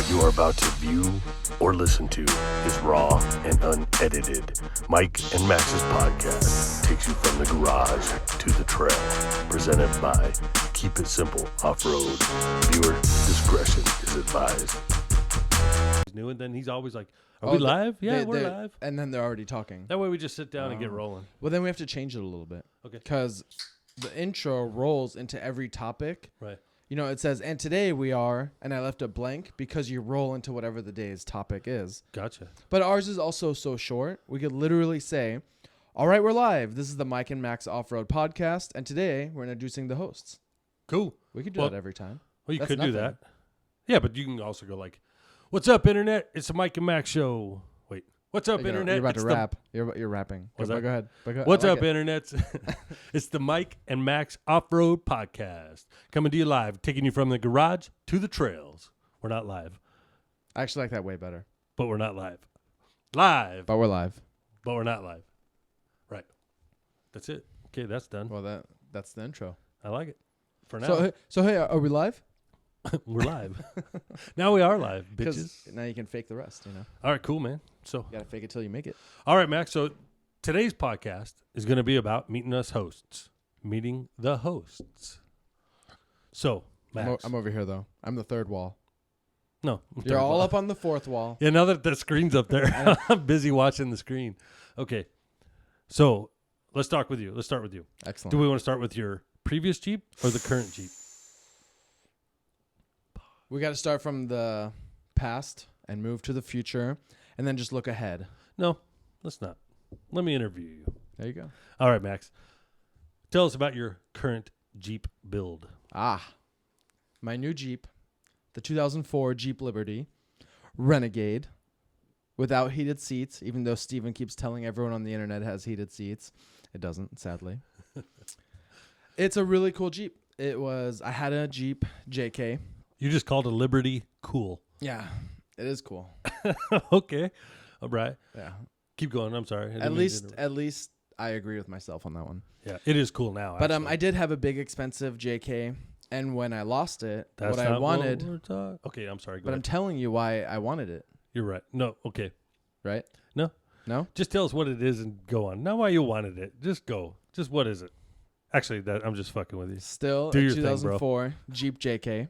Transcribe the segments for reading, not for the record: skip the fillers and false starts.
What you are about to view or listen to is raw and unedited. Mike and Max's podcast takes you from the garage to the trail. Presented by Keep It Simple Offroad. Viewer discretion is advised. He's new, and then he's always like, are we live? Yeah, we're live. And then they're already talking. That way we just sit down and get rolling. Well, then we have to change it a little bit. Okay. Because the intro rolls into every topic. Right. You know, it says, and today we are, and I left it blank because you roll into whatever the day's topic is. Gotcha. But ours is also so short. We could literally say, all right, we're live. This is the Mike and Max Off-Road podcast, and today we're introducing the hosts. Cool. We could do that every time. Well, you That's could nothing. do that. Yeah, but you can also go like, what's up, Internet? It's the Mike and Max show. Wait, what's up, Internet? You're about It's to rap. You're rapping. Was Go I? ahead. What's up, Internet? It's the Mike and Max Off-Road podcast. Coming to you live, taking you from the garage to the trails. We're not live, I actually like that way better. but we're not live. Live, But we're live. but we're not live. Right. That's it. Okay, that's done. Well, that's the intro. I like it. For now, So hey, are we live? we're live. Now we are live, bitches. Because now you can fake the rest, you know. All right, cool, man. So, You gotta fake it till you make it. all right, Max. So today's podcast is going to be about meeting us hosts, meeting the hosts. So, Max. I'm over here though. I'm the third wall. No, You're all up on the fourth wall. Yeah, now that the screen's up there, I'm busy watching the screen. Okay, so let's start with you. Excellent. Do we want to start with your previous Jeep or the current Jeep? We got to start from the past and move to the future, and then just look ahead. No, let's not. Let me interview you. There you go. All right, Max. Tell us about your current Jeep build. My new Jeep, the 2004 Jeep Liberty Renegade, without heated seats, even though Steven keeps telling everyone on the internet it has heated seats. It doesn't, sadly. It's a really cool Jeep. I had a Jeep JK. You just called a Liberty cool. Yeah, it is cool. Okay. All right. Yeah. Keep going. I'm sorry. At least I agree with myself on that one. Yeah, it is cool now. But actually. I did have a big expensive JK, and when I lost it, That's what I not wanted. Okay, I'm sorry. Go But I'm ahead. telling you why I wanted it, You're right. No. Okay. right? No. No? Just tell us what it is and go on. Not why you wanted it. Just go. Just what is it? Actually, I'm just fucking with you. Still Do a your thing, bro. 2004 Jeep JK.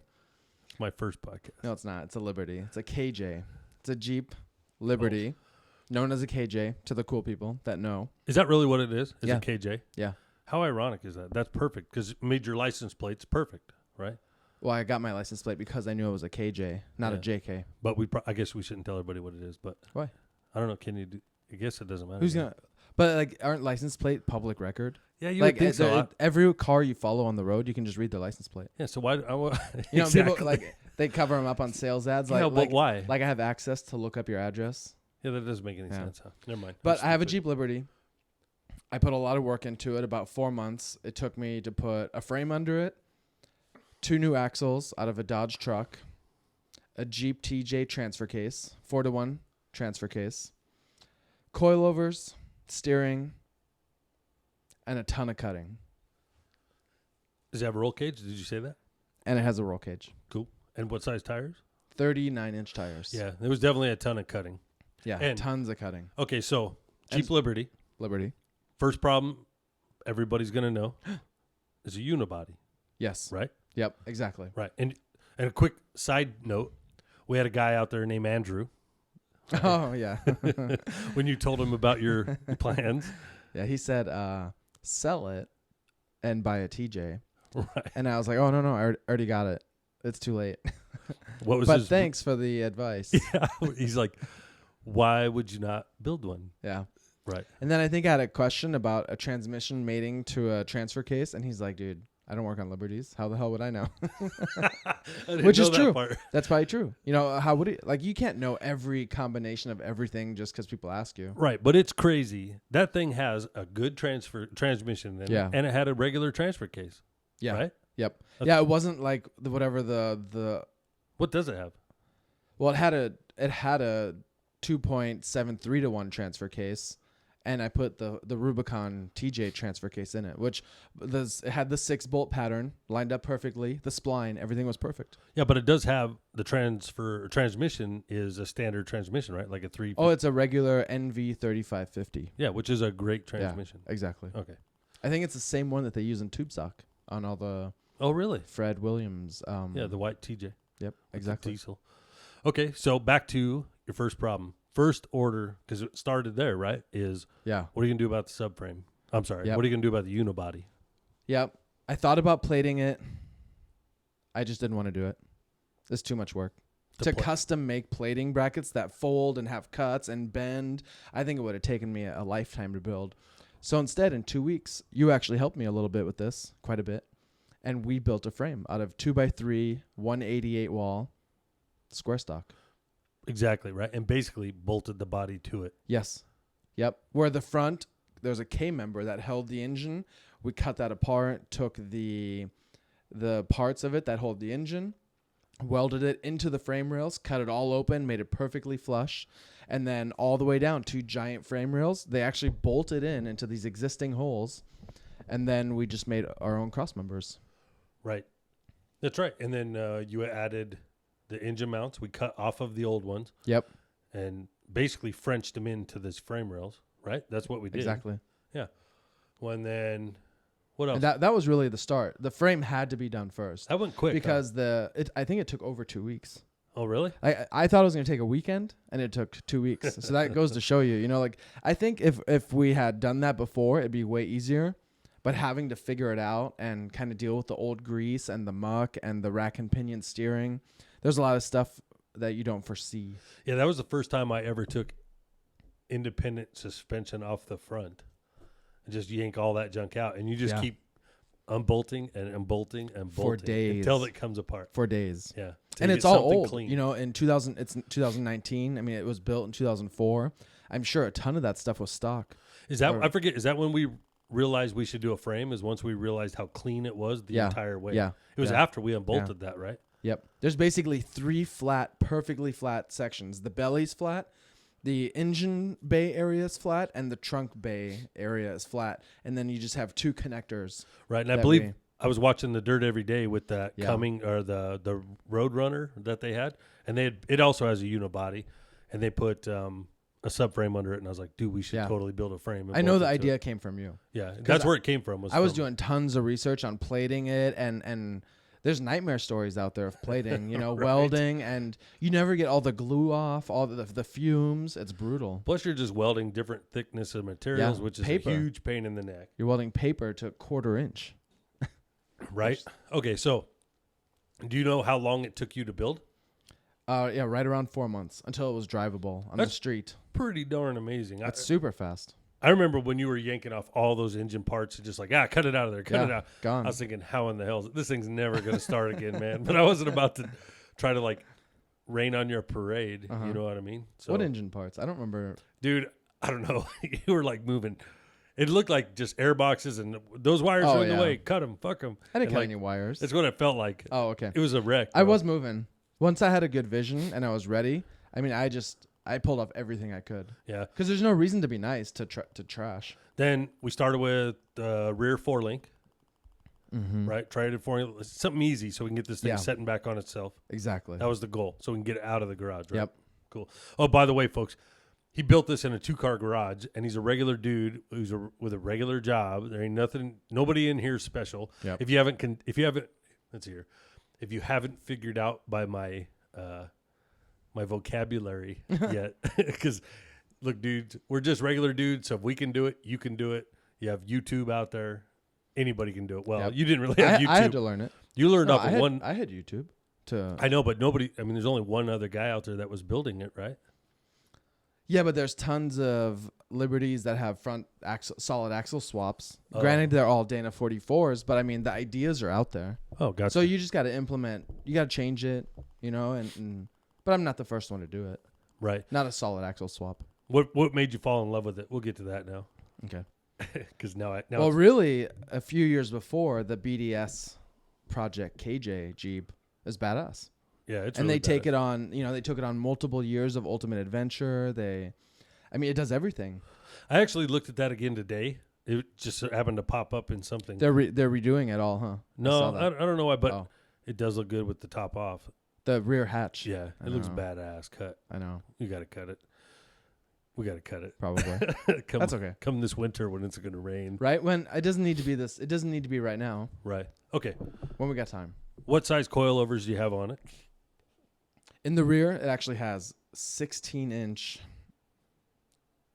It's my first podcast. No, it's not. It's a Liberty. It's a KJ. It's a Jeep Liberty, known as a KJ to the cool people that know. Is that really what it is? Is Yeah. it KJ? Yeah. How ironic is that? That's perfect because it made your license plates perfect, right? Well, I got my license plate because I knew it was a KJ, not a Yeah. JK. But I guess we shouldn't tell everybody what it is. But Why? I don't know. Can you do? I guess it doesn't matter. Who's gonna? But like, aren't license plate public record? Yeah, you Like would think so. every car you follow on the road, you can just read their license plate. Yeah. So why? You know, exactly. people like they cover them up on sales ads. Like, Yeah, but why? Like I have access to look up your address. Yeah, that doesn't make any Yeah. sense. Huh? Never mind. But I'm I have a stupid. Jeep Liberty. I put a lot of work into it. About 4 months. It took me to put a frame under it, 2 new axles out of a Dodge truck, a Jeep TJ transfer case, 4-to-1 transfer case, coilovers, steering, and a ton of cutting. Does it have a roll cage? Did you say that? And it has a roll cage. Cool. And what size tires? 39-inch tires. Yeah, there was definitely a ton of cutting. Yeah, And- tons of cutting. Okay, so Jeep Liberty. Liberty. First problem everybody's going to know is a unibody, Yes. right? Yep, exactly. Right. And a quick side note, we had a guy out there named Andrew. Oh, yeah. When you told him about your plans. Yeah, he said, sell it and buy a TJ. Right. And I was like, oh, no, I already got it. It's too late. What was But his thanks for the advice. Yeah, he's like, why would you not build one? Yeah. Right. And then I think I had a question about a transmission mating to a transfer case. And he's like, dude, I don't work on Liberties. How the hell would I know? Which is true. That's probably true. You know, how would it, like, you can't know every combination of everything just because people ask you. Right, but it's crazy. That thing has a good transmission in it, and it had a regular transfer case. Yeah. Right? Yep. Yeah, it wasn't like the What does it have? well, it had a 2.73 to 1 transfer case, and I put the Rubicon TJ transfer case in it, which it had the 6-bolt pattern lined up perfectly. The spline, everything was perfect. Yeah, but it does have the transmission is a standard transmission, right? Like a 3. Oh, it's a regular NV 3550. Yeah, which is a great transmission. Yeah, exactly. Okay. I think it's the same one that they use in tube stock on all the Oh, really? Fred Williams. Yeah, the white TJ. Yep, with exactly. the diesel. Okay, so back to your first problem. First order, because it started there, right? Is Yeah. what are you gonna do about the subframe? I'm sorry. Yep. What are you gonna do about the unibody? Yep. I thought about plating it. I just didn't want to do it. It's too much work. To custom make plating brackets that fold and have cuts and bend, I think it would have taken me a lifetime to build. So instead, in 2 weeks, you actually helped me a little bit with this, quite a bit. And we built a frame out of 2x3, 188 wall, square stock. Exactly, right? And basically bolted the body to it. Yes. Yep. Where the front, there's a K-member that held the engine. We cut that apart, took the parts of it that hold the engine, welded it into the frame rails, cut it all open, made it perfectly flush, and then all the way down 2 giant frame rails. They actually bolted into these existing holes, and then we just made our own cross members. Right. That's right. And then you added the engine mounts. We cut off of the old ones. Yep. And basically Frenched them into this frame rails, right? That's what we did. Exactly. Yeah. Well, and then what else? And that was really the start. The frame had to be done first. That went quick. Because I think it took over 2 weeks. Oh, really? I thought it was going to take a weekend, and it took 2 weeks. So that goes to show you, like, I think if we had done that before, it'd be way easier. But having to figure it out and kind of deal with the old grease and the muck and the rack and pinion steering, there's a lot of stuff that you don't foresee. Yeah, that was the first time I ever took independent suspension off the front and just yank all that junk out. And you just keep unbolting and unbolting and bolting for days until it comes apart. For days. Yeah. And it's all old. Clean. In 2019. I mean, it was built in 2004. I'm sure a ton of that stuff was stock. Is that when we realized we should do a frame? Is once we realized how clean it was the entire way? Yeah. It was after we unbolted that, right? Yep. There's basically 3 perfectly flat sections. The belly's flat, the engine bay area is flat, and the trunk bay area is flat. And then you just have 2 connectors. Right. And I believe I was watching the Dirt every day with that Cumming or the Roadrunner that they had, and it also has a unibody, and they put a subframe under it, and I was like, dude, we should totally build a frame. I know the idea came from you. Yeah, that's where it came from. I was doing tons of research on plating it, and there's nightmare stories out there of plating, right. Welding, and you never get all the glue off, all the fumes. It's brutal. Plus, you're just welding different thickness of materials, which is a huge pain in the neck. You're welding paper to 1/4 inch. Right? Okay, so do you know how long it took you to build? Right around 4 months until it was drivable on the street. Pretty darn amazing. That's super fast. I remember when you were yanking off all those engine parts and just like, cut it out of there, cut it out. Gone. I was thinking, how in the hell this thing's never going to start again, man. But I wasn't about to try to like rain on your parade. You know what I mean? So, what engine parts? I don't remember. Dude, I don't know. You were like moving. It looked like just air boxes and those wires are in the way. Cut them, fuck them. I didn't cut any wires. That's what it felt like. Oh, okay. It was a wreck. Bro. I was moving. Once I had a good vision and I was ready, I mean, I pulled off everything I could. Yeah. Because there's no reason to be nice to trash. Then we started with the rear 4-link. Right? Tried it for something easy so we can get this thing setting back on itself. Exactly. That was the goal. So we can get it out of the garage, right? Yep. Cool. Oh, by the way, folks, he built this in a 2-car garage, and he's a regular dude who's with a regular job. There ain't nobody in here special. Yep. If you haven't figured out by my my vocabulary yet, because look, dudes, we're just regular dudes. So if we can do it, you can do it. You have YouTube out there. Anybody can do it. Well, you didn't really have YouTube. I had to learn it. You learned off of one. I had YouTube. I know, but nobody. I mean, there's only one other guy out there that was building it, right? Yeah, but there's tons of Liberties that have front solid axle swaps. Granted, they're all Dana 44s, but I mean, the ideas are out there. Oh, gotcha. So you just got to implement. You got to change it, but I'm not the first one to do it. Right. Not a solid axle swap. What made you fall in love with it? We'll get to that now. Okay. Because now really, a few years before, the BDS Project KJ Jeep is badass. Yeah, it's and really they take it on. They took it on multiple years of Ultimate Adventure. It does everything. I actually looked at that again today. It just happened to pop up in something. They're redoing it all, huh? No, I don't know why, but Oh. it does look good with the top off. The rear hatch. Yeah, it looks badass cut. I know. You got to cut it. We got to cut it. Probably. That's okay. Come this winter when it's going to rain. Right? When it doesn't need to be this. It doesn't need to be right now. Right. Okay. When we got time. What size coilovers do you have on it? In the rear, it actually has 16-inch,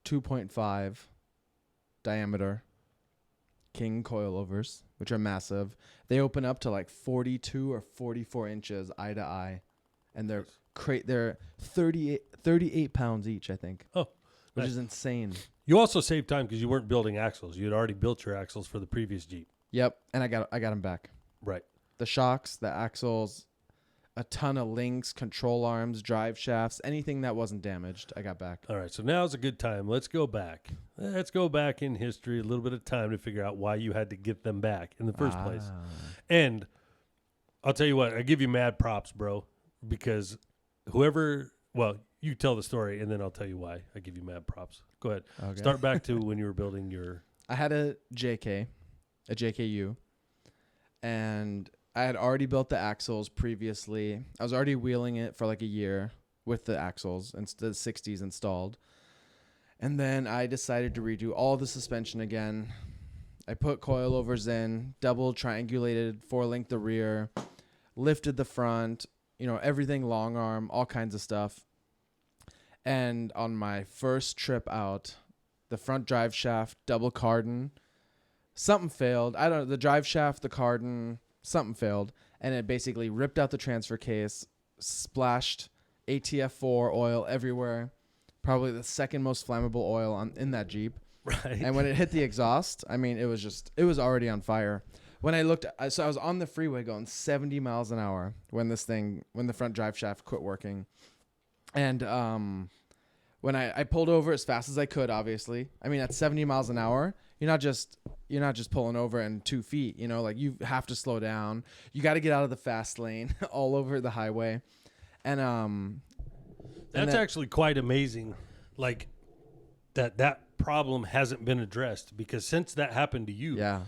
2.5 diameter king coilovers, which are massive. They open up to like 42 or 44 inches eye to eye, and they're 38 pounds each, I think. Oh, which nice. is insane. You also saved time because you weren't building axles. You had already built your axles for the previous Jeep. Yep, and I got them back. Right. The shocks, the axles, a ton of links, control arms, drive shafts, anything that wasn't damaged, I got back. All right, so now's a good time. Let's go back. Let's go back in history, a little bit of time to figure out why you had to get them back in the first place. And I'll tell you what, I give you mad props, bro, because you tell the story, and then I'll tell you why I give you mad props. Go ahead. Okay. Start back to when you were building your... I had a JKU, and I had already built the axles previously. I was already wheeling it for like a year with the axles and the 60s installed. And then I decided to redo all the suspension again. I put coilovers in, double triangulated, 4-link the rear, lifted the front, everything long arm, all kinds of stuff. And on my first trip out, the front drive shaft, double cardan, something failed. I don't know, the drive shaft, the cardan, something failed, and it basically ripped out the transfer case, splashed ATF4 oil everywhere, probably the second most flammable oil in that Jeep. Right. And when it hit the exhaust, I mean, it was already on fire. When I looked, so I was on the freeway going 70 miles an hour when the front drive shaft quit working. And when I pulled over as fast as I could, obviously, I mean, at 70 miles an hour, you're not just pulling over in 2 feet, like you have to slow down. You got to get out of the fast lane all over the highway. And that's actually quite amazing. Like that problem hasn't been addressed, because since that happened to you, yeah,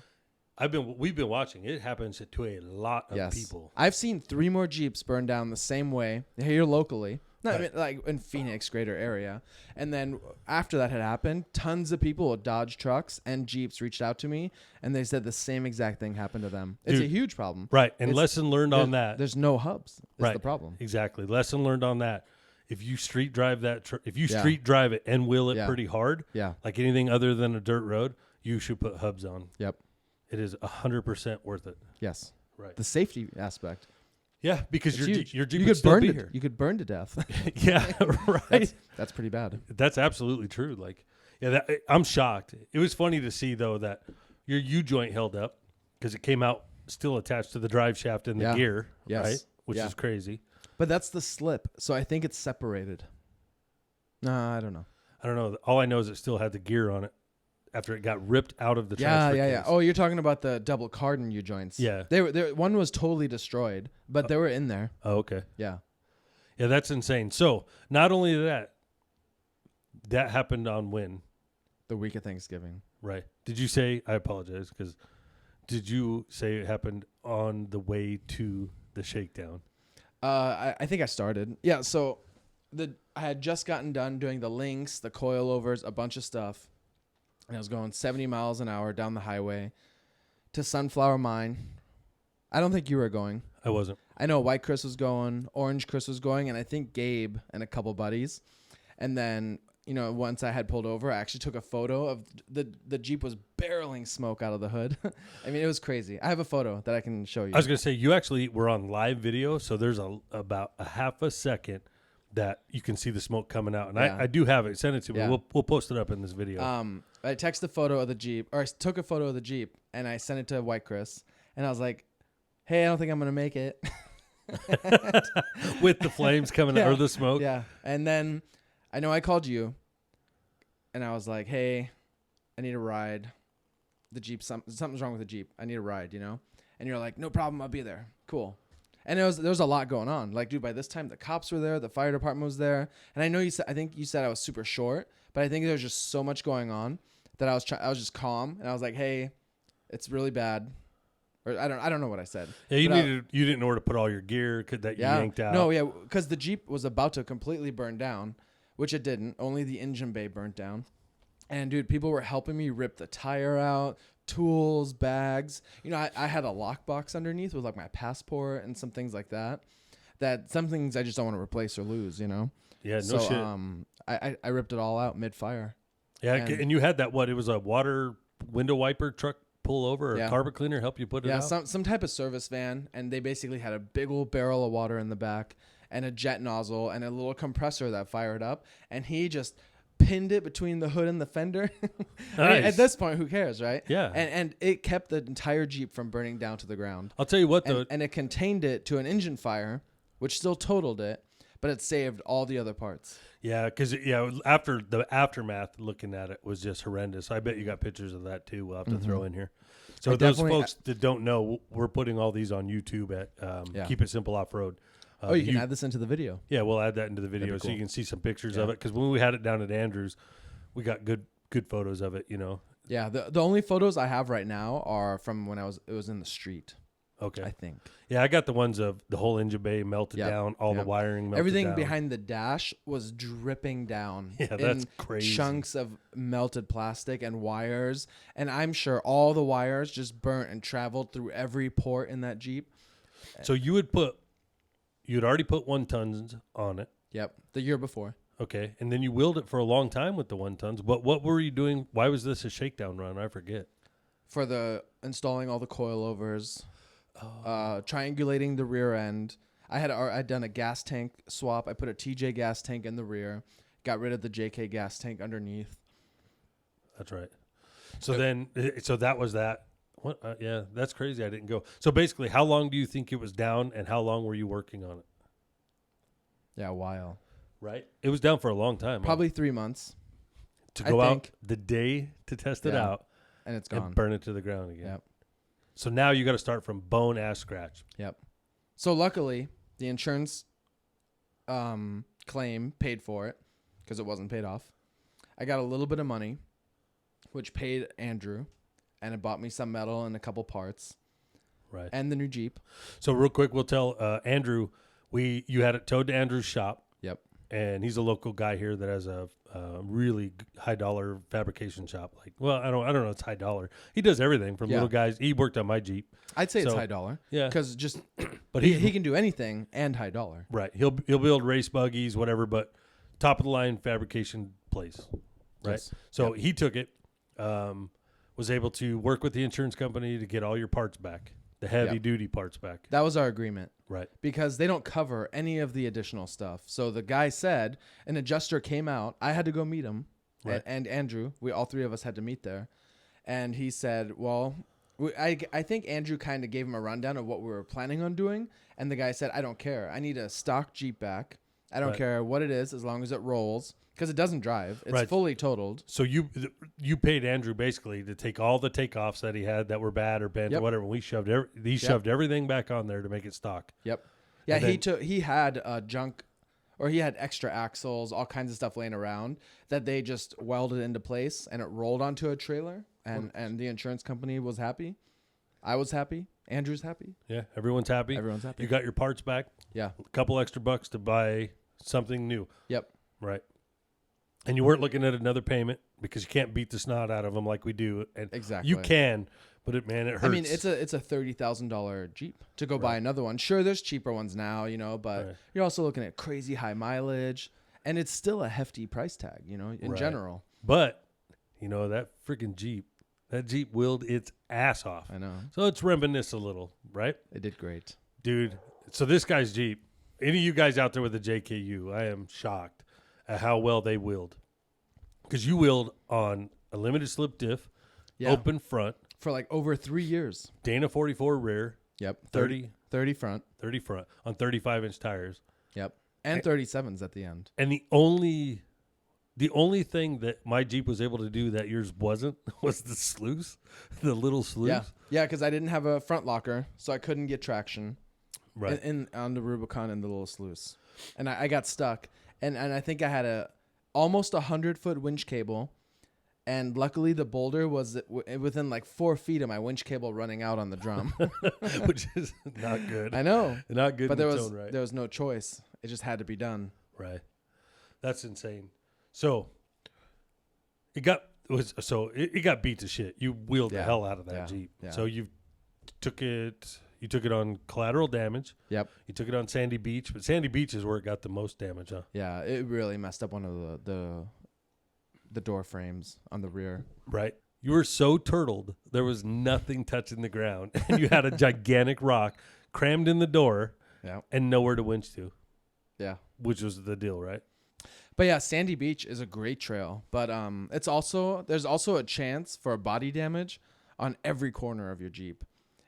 we've been watching. It happens to a lot of people. I've seen 3 more Jeeps burn down the same way here locally. Not Right. like in Phoenix, greater area. And then after that had happened, tons of people with Dodge trucks and Jeeps reached out to me, and they said the same exact thing happened to them. It's a huge problem. Right. And lesson learned on that. There's no hubs. That's Right. the problem. Exactly. Lesson learned on that. If you street drive street drive it and wheel it pretty hard, Yeah. like anything other than a dirt road, you should put hubs on. Yep. It is 100% worth it. Yes. Right. The safety aspect. Yeah, because It's huge. your Jeep you would could still burn be to, here. You could burn to death. Yeah, right. That's pretty bad. That's absolutely true. Like, yeah, I'm shocked. It was funny to see though that your U joint held up because it came out still attached to the drive shaft and the gear, Yes. right? Which is crazy. But that's the slip, so I think it's separated. I don't know. I don't know. All I know is it still had the gear on it after it got ripped out of the transfer case. Oh, you're talking about the double cardan U joints. Yeah. They were one was totally destroyed, but they were in there. Oh, okay. Yeah. Yeah, that's insane. So not only that happened on when? The week of Thanksgiving. Right. Did you say, I apologize, because did you say it happened on the way to the shakedown? I think I started. Yeah, so I had just gotten done doing the links, the coilovers, a bunch of stuff. And I was going 70 miles an hour down the highway to Sunflower Mine. I don't think you were going. I wasn't. I know White Chris was going, Orange Chris was going, and I think Gabe and a couple buddies. And then, once I had pulled over, I actually took a photo of the Jeep was barreling smoke out of the hood. I mean, it was crazy. I have a photo that I can show you. I was going to say, you actually were on live video, so there's about a half a second that you can see the smoke coming out. And I do have it. Send it to me. Yeah. We'll post it up in this video. I texted a photo of the Jeep, or I took a photo of the Jeep, and I sent it to White Chris. And I was like, hey, I don't think I'm going to make it. With the flames coming out, or the smoke. Yeah. And then I know I called you, and I was like, hey, I need a ride. The Jeep, something's wrong with the Jeep. I need a ride, And you're like, no problem, I'll be there. Cool. And there was a lot going on. Like, dude, by this time the cops were there, the fire department was there, and I know I think you said I was super short, but I think there was just so much going on that I was just calm, and I was like, hey, it's really bad. Or I don't know what I said. Yeah, you didn't know where to put all your gear that you yanked out. No, yeah, because the Jeep was about to completely burn down, which it didn't. Only the engine bay burnt down. And dude, people were helping me rip the tire out, tools, bags. You know, I had a lockbox underneath with like my passport and some things like that. Some things I just don't want to replace or lose. You know. Yeah, no shit. I ripped it all out mid-fire. Yeah, and you had that. What? It was a water window wiper truck pull over, or a carpet cleaner help you put it out? Yeah, some type of service van, and they basically had a big old barrel of water in the back and a jet nozzle and a little compressor that fired up, and he just pinned it between the hood and the fender. Nice. I mean, at this point, who cares, right? Yeah. And it kept the entire Jeep from burning down to the ground. I'll tell you what, though. And it contained it to an engine fire, which still totaled it, but it saved all the other parts. Yeah, because after the aftermath, looking at it was just horrendous. I bet you got pictures of that too. We'll have to throw in here. So those folks that don't know, we're putting all these on YouTube at Keep It Simple Off-Road. You can add this into the video. Yeah, we'll add that into the video so you can see some pictures of it. Because when we had it down at Andrews, we got good photos of it. You know. Yeah, the only photos I have right now are from when it was in the street. Okay. I think. Yeah, I got the ones of the whole engine bay melted down, all the wiring melted Everything down. behind the dash was dripping down. Yeah, that's crazy. Chunks of melted plastic and wires. And I'm sure all the wires just burnt and traveled through every port in that Jeep. So you'd already put 1 tons on it. Yep, the year before. Okay, and then you wheeled it for a long time with the 1 tons. But what were you doing? Why was this a shakedown run? I forget. For installing all the coilovers. Triangulating the rear end. I'd done a gas tank swap. I put a TJ gas tank in the rear, got rid of the JK gas tank underneath. That's right. So so that was that. What? Yeah, that's crazy. I didn't go. So basically, how long do you think it was down, and how long were you working on it? Yeah, a while. Right. It was down for a long time. Probably 3 months. To go out the day to test it out, and it's gone. And burn it to the ground again. Yep. So now you got to start from bone ass scratch. Yep. So luckily, the insurance claim paid for it because it wasn't paid off. I got a little bit of money, which paid Andrew, and it bought me some metal and a couple parts. Right. And the new Jeep. So real quick, we'll tell Andrew, you had it towed to Andrew's shop. Yep. And he's a local guy here that has a really high dollar fabrication shop. Like, well, I don't know. It's high dollar. He does everything from little guys. He worked on my Jeep. I'd say it's high dollar. Yeah. Because but he can do anything and high dollar. Right. He'll build race buggies, whatever, but top of the line fabrication place. Right. Yes. So he took it, was able to work with the insurance company to get all your parts back. The heavy duty parts back. That was our agreement. Right. Because they don't cover any of the additional stuff. So the guy said an adjuster came out. I had to go meet him. Right. And Andrew, all three of us had to meet there. And he said, well, I think Andrew kind of gave him a rundown of what we were planning on doing. And the guy said, I don't care. I need a stock Jeep back. I don't care what it is as long as it rolls. Because it doesn't drive. It's fully totaled. So you paid Andrew basically to take all the takeoffs that he had that were bad or bent or whatever. And we shoved shoved everything back on there to make it stock. Yep. Yeah, he had junk, or he had extra axles, all kinds of stuff laying around that they just welded into place, and it rolled onto a trailer. And the insurance company was happy. I was happy. Andrew's happy. Yeah, everyone's happy. Everyone's happy. You got your parts back. Yeah. A couple extra bucks to buy something new. Yep. Right. And you weren't looking at another payment because you can't beat the snot out of them like we do. And exactly. You can, but it hurts. I mean, it's a $30,000 Jeep to go buy another one. Sure, there's cheaper ones now, but you're also looking at crazy high mileage, and it's still a hefty price tag, in general. But, that freaking Jeep, that Jeep wheeled its ass off. I know. So let's reminisce a little, right? It did great. Dude, so this guy's Jeep, any of you guys out there with a JKU, I am shocked at how well they wheeled. Because you wheeled on a limited slip diff, open front. For like over 3 years. Dana 44 rear. Yep. 30 front. 30 front on 35-inch tires. Yep. And 37s at the end. And the only thing that my Jeep was able to do that yours wasn't was the sluice, the little sluice. Yeah, because I didn't have a front locker, so I couldn't get traction. Right. on the Rubicon in the little sluice, and I got stuck, and I think I had almost 100-foot winch cable, and luckily the boulder was within like 4 feet of my winch cable running out on the drum. Which is not good. I know, Not good but in its own right. there was no choice. It just had to be done. Right. That's insane. So it got beat to shit. You wheeled the hell out of that Jeep. Yeah. So you took it on Collateral Damage. Yep. You took it on Sandy Beach, but Sandy Beach is where it got the most damage, huh? Yeah, it really messed up one of the door frames on the rear. Right. You were so turtled, there was nothing touching the ground, and you had a gigantic rock crammed in the door and nowhere to winch to. Yeah. Which was the deal, right? But yeah, Sandy Beach is a great trail, but there's also a chance for body damage on every corner of your Jeep.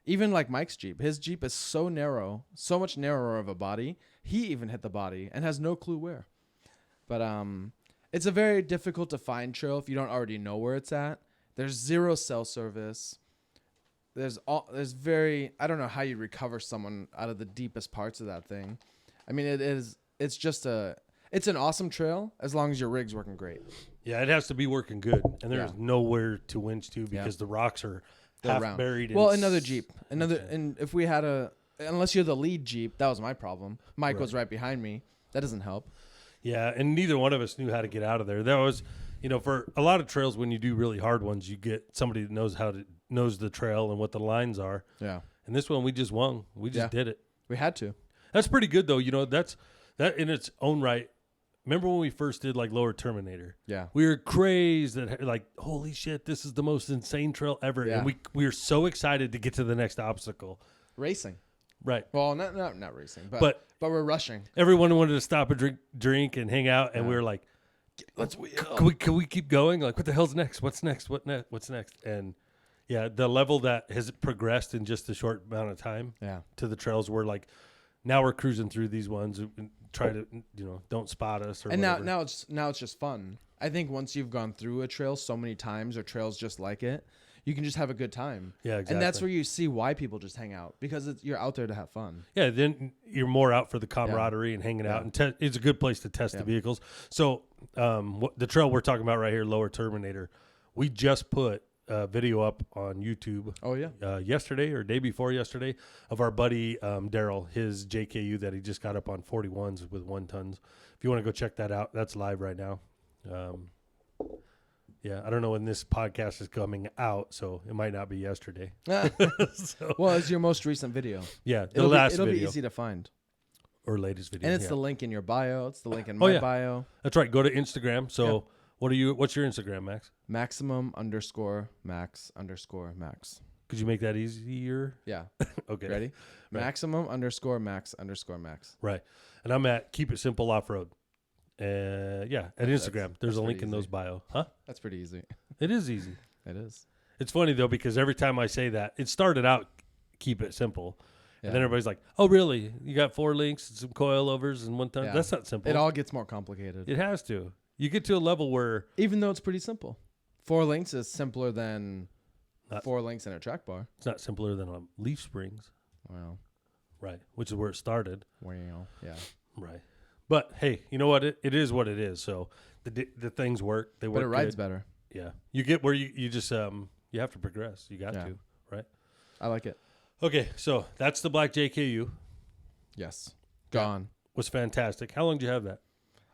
Even like Mike's Jeep. His Jeep is so narrow, so much narrower of a body. He even hit the body and has no clue where. But it's a very difficult to find trail if you don't already know where it's at. There's zero cell service. I don't know how you recover someone out of the deepest parts of that thing. I mean, it's an awesome trail as long as your rig's working great. Yeah, it has to be working good, and there's nowhere to winch to because the rocks are half buried. Well, another Jeep, and if we had unless you're the lead Jeep, that was my problem. Mike was right behind me. That doesn't help. Yeah, and neither one of us knew how to get out of there. That was, for a lot of trails, when you do really hard ones, you get somebody that knows the trail and what the lines are. Yeah. And this one, we just won. We just did it. We had to. That's pretty good, though. That in its own right. Remember when we first did like Lower Terminator? Yeah. We were crazed that like, holy shit, this is the most insane trail ever. Yeah. And we were so excited to get to the next obstacle. Racing. Right. Well, not racing, but we're rushing. Everyone wanted to stop and drink and hang out, and we were like, let's wheel. Can we keep going? Like, what the hell's next? What's next? What's next? And yeah, the level that has progressed in just a short amount of time to the trails where like now we're cruising through these ones and try to, don't spot us. And now it's just fun. I think once you've gone through a trail so many times or trails just like it, you can just have a good time. Yeah, exactly. And that's where you see why people just hang out, because you're out there to have fun. Yeah, then you're more out for the camaraderie and hanging out. And it's a good place to test the vehicles. So the trail we're talking about right here, Lower Terminator, we just put a video up on YouTube. Oh, yeah. Yesterday or day before yesterday of our buddy Daryl, his JKU that he just got up on 41s with 1 tons. If you want to go check that out, that's live right now. Yeah, I don't know when this podcast is coming out, so it might not be yesterday. Well, it's your most recent video. Yeah, It'll video. be easy to find. Or latest video. And it's the link in your bio. It's the link in my bio. That's right. Go to Instagram. So what's your Instagram, Max? Maximum_Max_Max. Could you make that easier? Yeah. Okay. Ready? Right. Maximum_Max_Max. Right. And I'm at Keep It Simple Offroad. At Instagram. There's a link in those bio. Huh? That's pretty easy. It is easy. It is. It's funny, though, because every time I say that, it started out Keep It Simple. Yeah. And then everybody's like, oh, really? You got 4 links and some coilovers and 1 ton? Yeah. That's not simple. It all gets more complicated. It has to. You get to a level where... Even though it's pretty simple. 4 links is simpler than 4 links in a track bar. It's not simpler than leaf springs. Wow. Right. Which is where it started. Wow. Yeah. Right. But, hey, you know what? It is what it is. So the things work. They work. But it rides better. Yeah. You get where you just... you have to progress. You got to. Right? I like it. Okay, so that's the black JKU. Yes. Gone. Was fantastic. How long did you have that?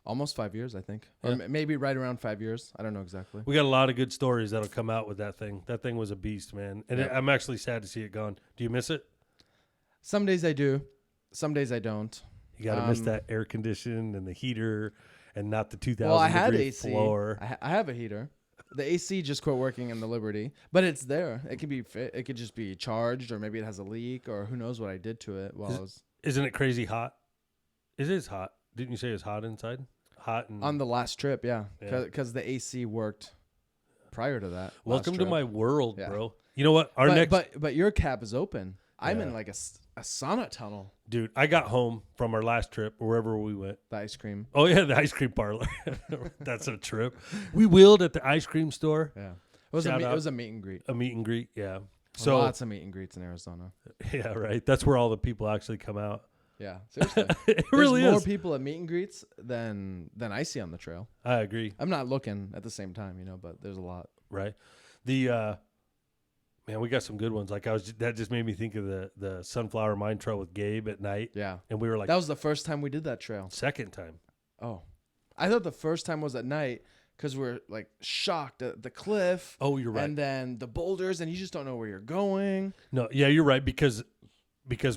Almost 5 years, I think. Yeah. Or maybe right around 5 years. I don't know exactly. We got a lot of good stories that'll come out with that thing. That thing was a beast, man. And I'm actually sad to see it gone. Do you miss it? Some days I do. Some days I don't. You got to miss that air condition and the heater and not the 2,000 well, I had degree AC. floor. I have a heater. The AC just quit working in the Liberty, but it's there. It could be it could just be charged, or maybe it has a leak, or who knows what I did to it while I was. Isn't it crazy hot? It is hot. Didn't you say it was hot inside? Hot and on the last trip, yeah, because the AC worked prior to that. Welcome to my world, bro. You know what? But your cab is open. I'm in like a sauna tunnel. Dude, I got home from our last trip, wherever we went. The ice cream. Oh, yeah, the ice cream parlor. That's a trip. We wheeled at the ice cream store. Yeah. It was a meet and greet. A meet and greet, yeah. So lots of meet and greets in Arizona. yeah, right. That's where all the people actually come out. Yeah, seriously. It really There's more is. people at meet and greets than I see on the trail. I agree. I'm not looking at the same time, but there's a lot. Right. The man, we got some good ones. Like that just made me think of the Sunflower Mine Trail with Gabe at night. Yeah. And we were like, That was the first time we did that trail. second time. Oh. I thought the first time was at night because we're like shocked at the cliff. Oh, you're right. And then the boulders, and you just don't know where you're going. No, yeah, you're right because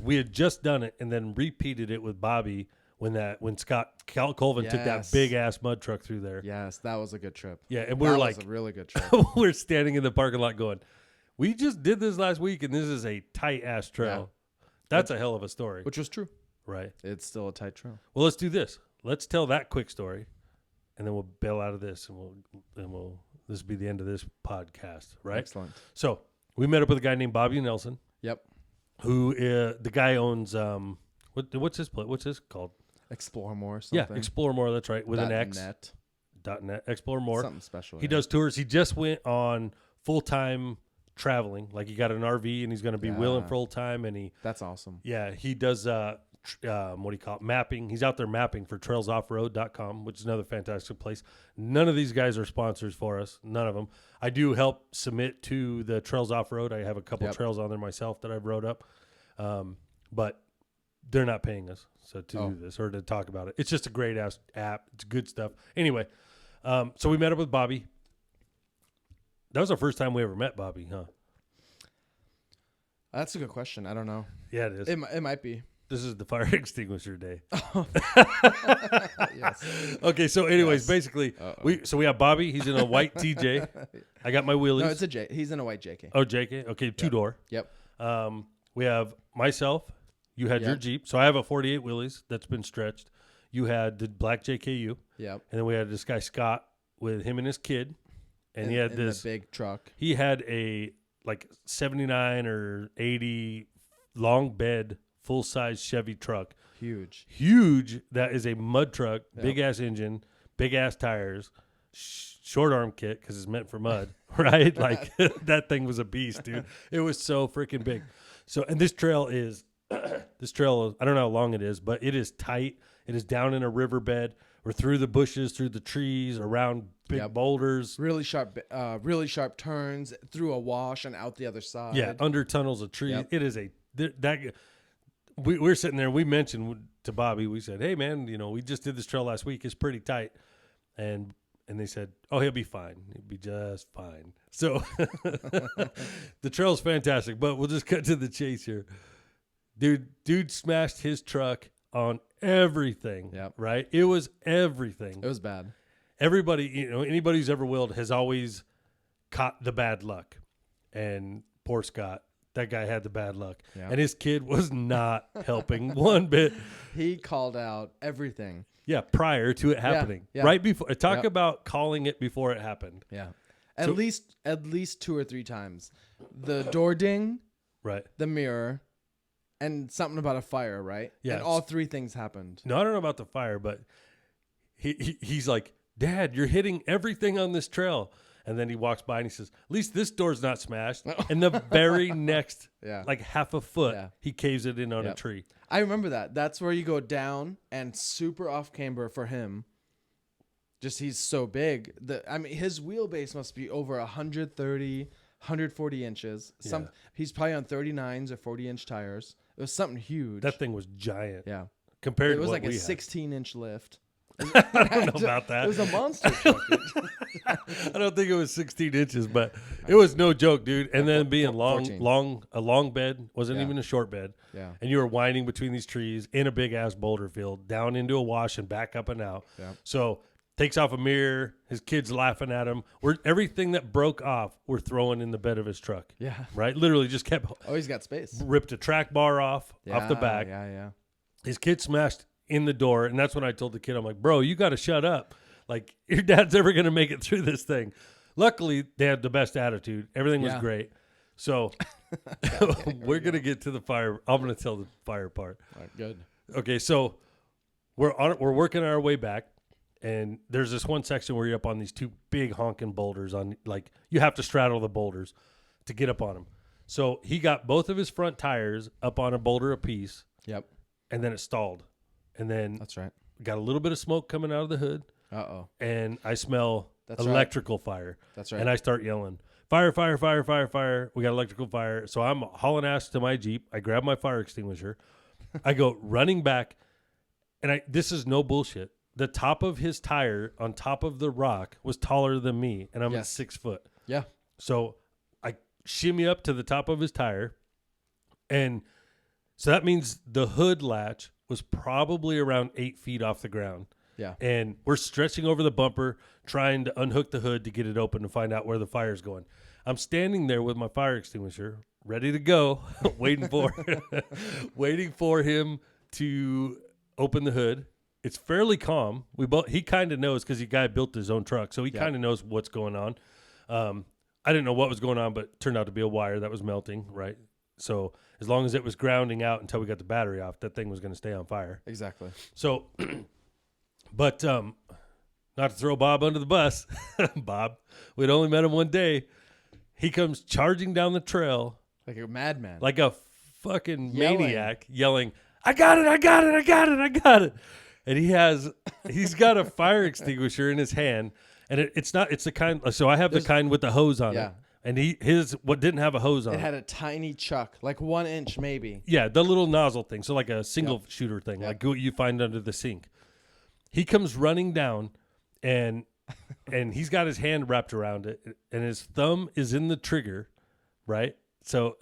we had just done it and then repeated it with Bobby when Scott Colvin took that Yes. big ass mud truck through there. Yes, that was a good trip. Yeah, and we That were was like, a really good trip. we're standing in the parking lot going, we just did this last week and this is a tight ass trail. Yeah. That's a hell of a story, Which was true. right? It's still a tight trail. Well, let's do this. Let's tell that quick story, and then we'll bail out of this, and we'll this will be the end of this podcast, right? Excellent. So we met up with a guy named Bobby Nelson, Yep. who the guy owns what's his place? What's this called? Explore more. Yeah, Something. Explore More. That's right, with an X. .net. .net. Explore More. Something special. He does tours. He just went on full time traveling. Like he got an RV and he's going to be wheeling full time. And That's awesome. he does what do you call it? Mapping. He's out there mapping for trailsoffroad.com, which is another fantastic place. None of these guys are sponsors for us. None of them. I do help submit to the Trails Off Road. I have a couple trails on there myself that I've wrote up, but they're not paying us to do this or to talk about it. It's just a great ass app. It's good stuff. Anyway, so we met up with Bobby. That was our first time we ever met Bobby, huh? That's a good question. I don't know. Yeah, it is. It might be. This is the fire extinguisher day. Yes. Okay, so anyways, Yes. basically, we have Bobby. He's in a white TJ. I got my wheelies. No, it's a J. He's in a white JK. Oh, JK. Okay, two-door. Yep. We have myself. You had your Yep. Jeep. So I have a 48 wheelies that's been stretched. You had the black JKU. Yep. And then we had this guy, Scott, with him and his kid. And he had in this the big truck. He had a like 79 or 80 long bed, full-size Chevy truck. Huge. That is a mud truck, big-ass engine, big-ass tires, short arm kit because it's meant for mud, right? Like that thing was a beast, dude. It was so freaking big. So, and this trail is, I don't know how long it is, but it is tight. It is down in a riverbed. We're through the bushes, through the trees, around big boulders. Really sharp turns through a wash and out the other side. Yeah, under tunnels of trees. Yep. It is we're sitting there. We mentioned to Bobby, we said, "Hey, man, we just did this trail last week. It's pretty tight," and they said, "Oh, he'll be fine. He'll be just fine." So the trail's fantastic, but we'll just cut to the chase here. Dude smashed his truck on everything. Yep. Right? It was everything. It was bad. Everybody, anybody who's ever wheeled has always caught the bad luck. And poor Scott, that guy had the bad luck. Yeah. And his kid was not helping one bit. He called out everything. Yeah, prior to it happening. yeah. Right before. Talk Yep. about calling it before it happened. Yeah. At least 2 or 3 times. The door ding, Right. the mirror, and something about a fire, right? Yeah. And all 3 things happened. No, I don't know about the fire, but he's like, "Dad, you're hitting everything on this trail." And then he walks by and he says, "At least this door's not smashed." And the very next, like half a foot, he caves it in on a tree. I remember that. That's where you go down and super off camber for him. Just he's so big. His wheelbase must be over 130, 140 inches. He's probably on 39s or 40-inch tires. It was something huge. That thing was giant. Yeah. Compared It to was what like a we had. 16-inch lift. I don't know about that. It was a monster truck, dude. I don't think it was 16 inches, but it was no joke, dude. And then being a long bed, wasn't even a short bed. Yeah. And you were winding between these trees in a big ass boulder field, down into a wash and back up and out. Yeah. So takes off a mirror. His kid's laughing at him. Everything that broke off, we're throwing in the bed of his truck. Yeah. Right. Literally just kept. Oh, he's got space. Ripped a track bar off the back. Yeah. His kid smashed in the door, and that's when I told the kid, I'm like, "Bro, you got to shut up. Like, your dad's ever going to make it through this thing." Luckily, they had the best attitude. Everything was great. So we're going to get to the fire. I'm going to tell the fire part. All right, good. Okay, so we're working our way back, and there's this one section where you're up on these 2 big honking boulders. You have to straddle the boulders to get up on them. So he got both of his front tires up on a boulder apiece. Yep. And then it stalled. And then That's right. got a little bit of smoke coming out of the hood. Uh-oh. And I smell That's electrical fire. That's right. And I start yelling, fire, fire, fire, fire, fire. We got electrical fire. So I'm hauling ass to my Jeep. I grab my fire extinguisher. I go running back. And this is no bullshit. The top of his tire on top of the rock was taller than me. And I'm at 6 foot. Yeah. So I shimmy up to the top of his tire. And so that means the hood latch was probably around 8 feet off the ground. Yeah. And we're stretching over the bumper, trying to unhook the hood to get it open to find out where the fire's going. I'm standing there with my fire extinguisher, ready to go, waiting for him to open the hood. It's fairly calm. He kind of knows because the guy built his own truck, so he kind of knows what's going on. I didn't know what was going on, but it turned out to be a wire that was melting, right? So as long as it was grounding out until we got the battery off, that thing was going to stay on fire. Exactly. So, but not to throw Bob under the bus, Bob, we'd only met him one day. He comes charging down the trail. Like a madman. Like a fucking maniac, yelling, I got it, I got it, I got it, I got it. And he's got a fire extinguisher in his hand. And it's the kind, so I have the kind with the hose on it. And what didn't have a hose on it. It had a tiny chuck, like 1 inch maybe. Yeah, the little nozzle thing. So like a single shooter thing, like what you find under the sink. He comes running down and he's got his hand wrapped around it and his thumb is in the trigger, right? So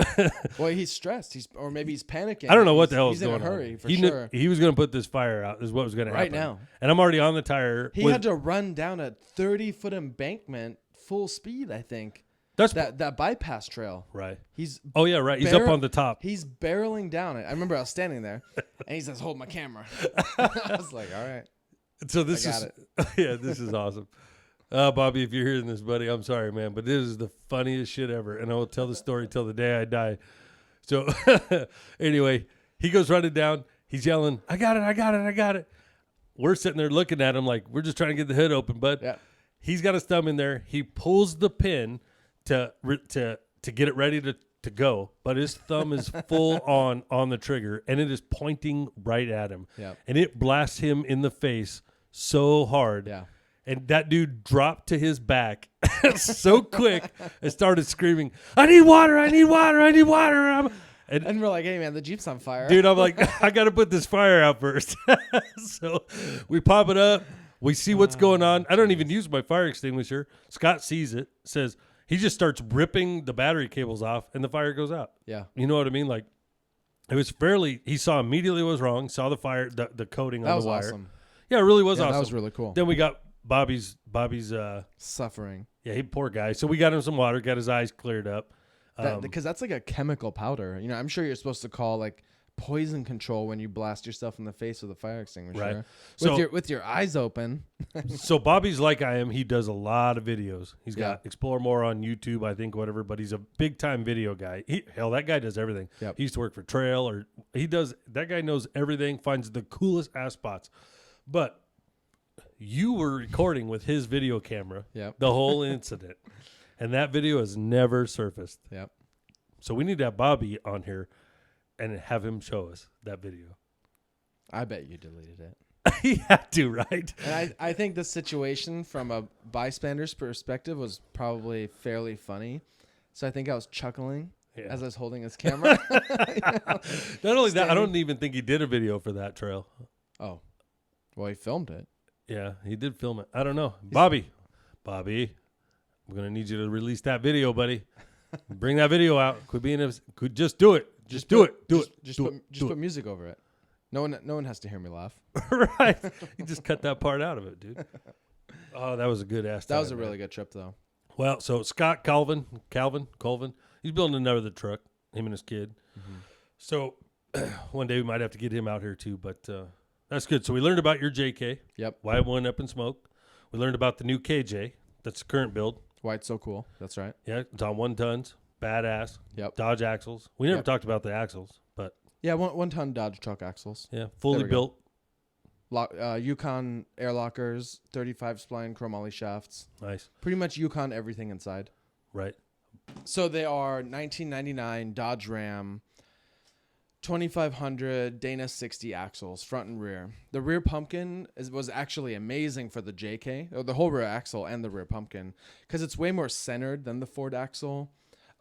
well, he's stressed. Or maybe he's panicking. I don't know what the hell is going on. He's in a hurry, for he sure. He was going to put this fire out is what was going to happen. Right now. And I'm already on the tire. He had to run down a 30-foot embankment full speed, I think. That's that bypass trail. Right. He's right. He's up on the top. He's barreling down it. I remember I was standing there and he says, hold my camera. I was like, all right. So this this is awesome. Bobby, if you're hearing this, buddy, I'm sorry, man, but this is the funniest shit ever. And I will tell the story till the day I die. So anyway, he goes running down. He's yelling, I got it, I got it, I got it. We're sitting there looking at him like, we're just trying to get the hood open, bud. Yeah. He's got his thumb in there. He pulls the pin to get it ready to go, but his thumb is full on the trigger, and it is pointing right at him. Yeah. And it blasts him in the face so hard. Yeah. And that dude dropped to his back so quick and started screaming, I need water, I need water, I need water. And we're like, hey, man, the Jeep's on fire. Dude, I'm like, I got to put this fire out first. So we pop it up. We see what's going on. I don't even use my fire extinguisher. Scott sees it, says, he just starts ripping the battery cables off, and the fire goes out. Yeah. You know what I mean? Like, it was he saw immediately what was wrong, saw the fire, the coating on the wire. Awesome. Yeah, it really was awesome. That was really cool. Then we got Bobby's suffering. Yeah, he poor guy. So we got him some water, got his eyes cleared up. Because that's like a chemical powder. You know, I'm sure you're supposed to call like poison control when you blast yourself in the face with a fire extinguisher. Right. With your eyes open. So Bobby's like I am. He does a lot of videos. He's got Explore More on YouTube, I think, whatever. But he's a big time video guy. That guy does everything. Yep. He used to work for Trail, that guy knows everything, finds the coolest ass spots. But you were recording with his video camera the whole incident. And that video has never surfaced. Yep. So we need to have Bobby on here and have him show us that video. I bet you deleted it. He had to, right? And I think the situation from a bystander's perspective was probably fairly funny. So I think I was chuckling as I was holding his camera. Not only that, I don't even think he did a video for that trail. Oh. Well, he filmed it. Yeah, he did film it. I don't know. Bobby, I'm going to need you to release that video, buddy. Bring that video out. Just do it. Just do it. Just put music over it. No one has to hear me laugh. Right. You just cut that part out of it, dude. Oh, that was a good ass. That was a really good trip, though. Well, so Scott Colvin, he's building another truck, him and his kid. Mm-hmm. So one day we might have to get him out here too, but that's good. So we learned about your JK. Yep. Why it went up in smoke. We learned about the new KJ. That's the current build. Why it's so cool. That's right. Yeah, it's on 1 tons. Badass. Yep. Dodge axles. We never talked about the axles, but yeah, 1 ton Dodge truck axles. Yeah, fully built. Yukon air lockers, 35 spline chromoly shafts. Nice. Pretty much Yukon everything inside. Right. So they are 1999 Dodge Ram 2500 Dana 60 axles, front and rear. The rear pumpkin was actually amazing for the JK, or the whole rear axle and the rear pumpkin, because it's way more centered than the Ford axle.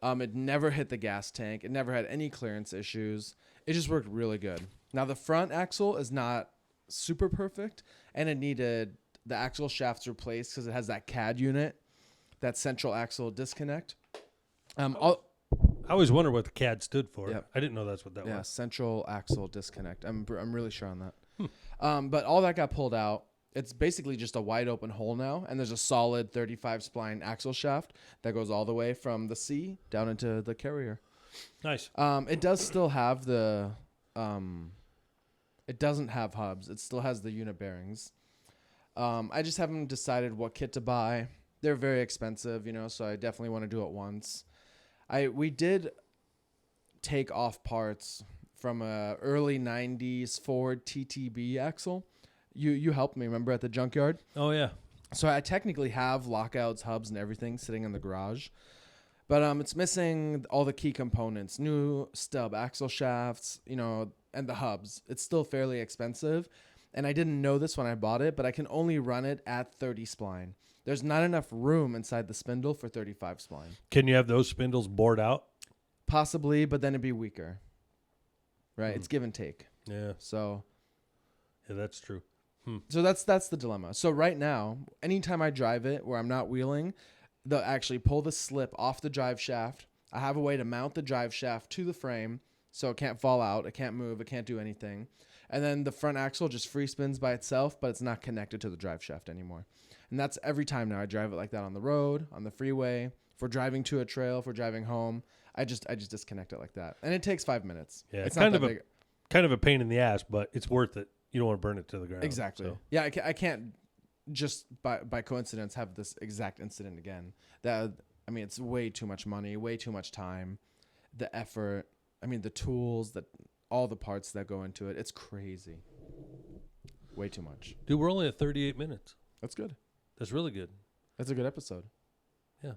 It never hit the gas tank. It never had any clearance issues. It just worked really good. Now, the front axle is not super perfect, and it needed the axle shafts replaced because it has that CAD unit, that central axle disconnect. I always wonder what the CAD stood for. Yep. I didn't know that's what that Yeah, was. central axle disconnect. I'm really sure on that. But all that got pulled out. It's basically just a wide open hole now, and there's a solid 35 spline axle shaft that goes all the way from the C down into the carrier. Nice. It does still have the it doesn't have hubs. It still has the unit bearings. I just haven't decided what kit to buy. They're very expensive, so I definitely want to do it once. We did take off parts from a early 90s Ford TTB axle. You helped me, remember, at the junkyard? Oh, yeah. So I technically have lockouts, hubs, and everything sitting in the garage. But it's missing all the key components, new stub axle shafts, and the hubs. It's still fairly expensive. And I didn't know this when I bought it, but I can only run it at 30 spline. There's not enough room inside the spindle for 35 spline. Can you have those spindles bored out? Possibly, but then it'd be weaker. Right? It's give and take. Yeah. So Yeah, that's true. So that's the dilemma. So right now, anytime I drive it where I'm not wheeling, they'll actually pull the slip off the drive shaft. I have a way to mount the drive shaft to the frame so it can't fall out, it can't move, it can't do anything. And then the front axle just free spins by itself, but it's not connected to the drive shaft anymore. And that's every time now I drive it like that on the road, on the freeway. If we're driving to a trail, if we're driving home, I just disconnect it like that. And it takes 5 minutes. Yeah, it's kind not of that big. kind of a pain in the ass, but it's worth it. You don't want to burn it to the ground. Exactly. So. Yeah, I can't just by coincidence have this exact incident again. It's way too much money, way too much time, the effort. The tools, all the parts that go into it. It's crazy. Way too much. Dude, we're only at 38 minutes. That's good. That's really good. That's a good episode. Yeah,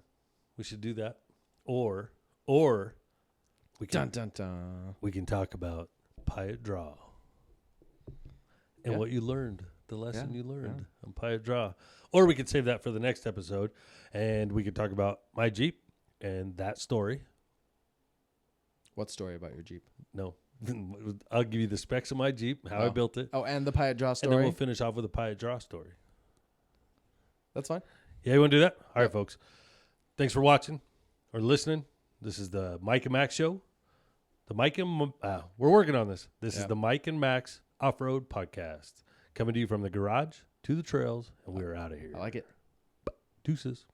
we should do that, or we can Dun dun dun. we can talk about Piat Draw and what you learned, the lesson you learned on Piat Draw, or we could save that for the next episode, and we could talk about my Jeep and that story. What story about your Jeep? No, I'll give you the specs of my Jeep, how I built it. Oh, and the Piat Draw story. And then we'll finish off with a Piat Draw story. That's fine. Yeah, you want to do that? All right, folks. Thanks for watching or listening. This is the Mike and Max show. We're working on this. This is the Mike and Max Off-Road Podcast. Coming to you from the garage to the trails, and we are out of here. I like it. Deuces.